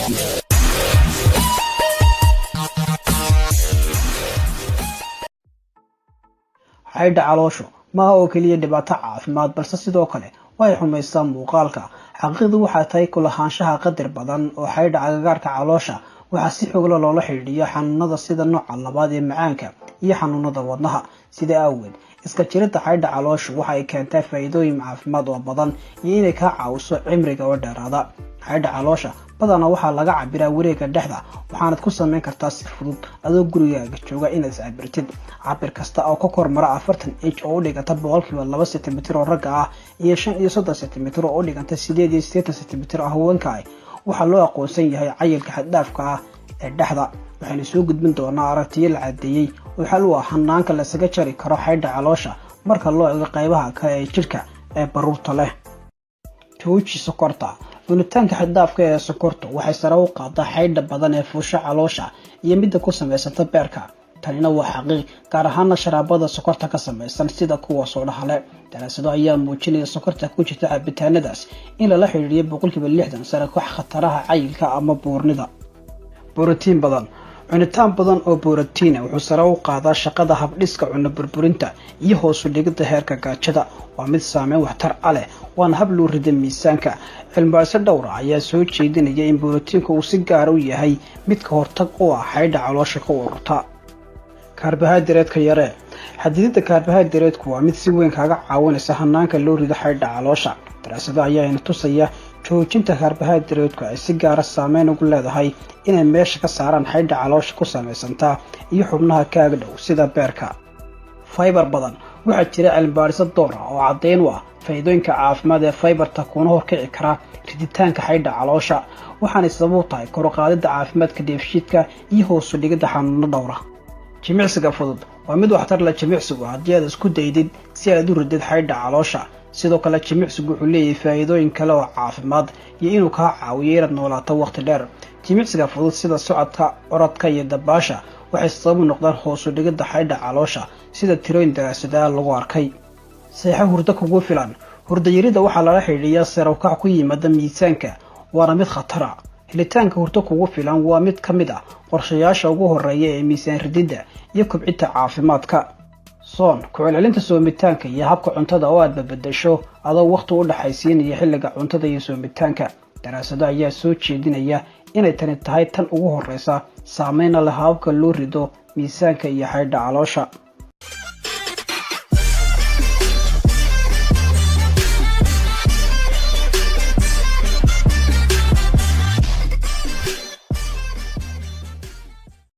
xaydha calooshu ma aha oo kaliya dhibaato caafimaad balse sidoo kale way xumaysaa muuqaalka. xaqiiqdu waxay tahay kulahaanshaha qadar badan oo xaydha agagaarka caloosha waxaa si xoog leh loola xidhiidhiyo xanuunada sida nooca labaad ee macaanka iyo xanuunada wadnaha. sida awgeed iska jirida xaydha calooshu waxa ay keentaa faa'iidooyin caafimaad oo badan iyo inay ka caawiso cimriga oo dheeraada. xaydha caloosha badanaa waxaa laga cabiraa wareegga dhexda waxaanad ku samayn kartaa si fudud adoo gurigaaga jooga inaad cabirtid. cabir kasta oo ka kormara 40 inch oo u dhiganta 2 cm oo ragga ah iyo 35 cm oo u dhiganta 8 cm oo haweenka ah waxaa loo aqoonsan yahay cayilka xad dhaafka ah ee dhexda. waxaynu soo gudbin doonaa aragtiyo la cadeeyay oo xal u ah hanaanka la isaga jari karo xaydha caloosha marka loo eego qaybaha kale ee jirka ee baruurta leh. jooji sokorta. cunitaanka xad dhaafka ee sokortu waxay sare u qaadaa xaydha badan ee fuusha caloosha iyo midda ku samaysanta beerka. tanina waa xaqiiq gaar ahaan sharaabada sokorta ka samaysan sida kuwa soodhaha leh. daraasado ayaa muujinaya sokorta ku jirta cabitaanadaas in lala xiriiriyo 60% sare ku khataraha cayilka ama buurnida. borotiin badan. cunitaan badan oo borotiin wuxuu sare u qaadaa shaqada habdhiska cunno burburinta iyo hoos u dhigida heerka gaajada. waa mid saameyn waxtar leh waana hab loo rido miisaanka. cilmibaadhis dhowr ah ayaa soo jeedinaya in borotiinku uu si gaar u yahay mid ka hortag u ah xaydha caloosha ka ururta. karbohaydraytka yare. xadidida karbohaydraytku waa mid si weyn kaaga caawinaysa hanaanka loo rido xaydha caloosha. daraasado ayaa tusaya joojinta karbohaydraytku ay si gaar ah saameyn ugu leedahay inay meesha ka saaraan xaydha caloosha ku samaysanta iyo xubnaha kaaga dhow sida beerka. fiber badan. waxaa jira cilmibaadhis dhowr ah oo caddeyn u ah faa'iidooyinka caafimaad ee fiberta kuna horkici kara riditaanka xaydha caloosha waxaana sabab u tahay kor u qaadida caafimaadka dheefshiidka iyo hoos u dhigida xanuuno dhowr ah. jimicsiga fudud. waa mid waxtar leh jimicsigu haddii aad isku daydid si aad u ridid xaydha caloosha. sidoo kale jimicsigu wuxuu leeyahay faa'iidooyin kale oo caafimaad iyo inuu kaa caawiyo inaad noolaato waqti dheer. jimicsiga fudud sida socodka, orodka iyo dabaasha waxay sabab u noqdaan hoos u dhigida xaydha caloosha sida tirooyin daraasadaha lagu arkay. seexo hurdo kugu filan. hurdo yarida waxaa lala xidhiidhiyaa sare u kac ku yimaada miisaanka waana mid khatar ah. helitaanka hurdo kugu filan waa mid ka mid ah qorshayaasha ugu horeeya ee miisaan ridida iyo kobcinta caafimaadka. soon. ku celcelinta soomitaanka iyo habka cuntada oo aad bedesho adoo waqti u dhaxaysiinaya xilliga cuntada iyo soomitaanka. daraasado ayaa soo jeedinaya inay tani tahay tan ugu horeysa saameyn leh habka loo rido miisaanka iyo xaydha caloosha.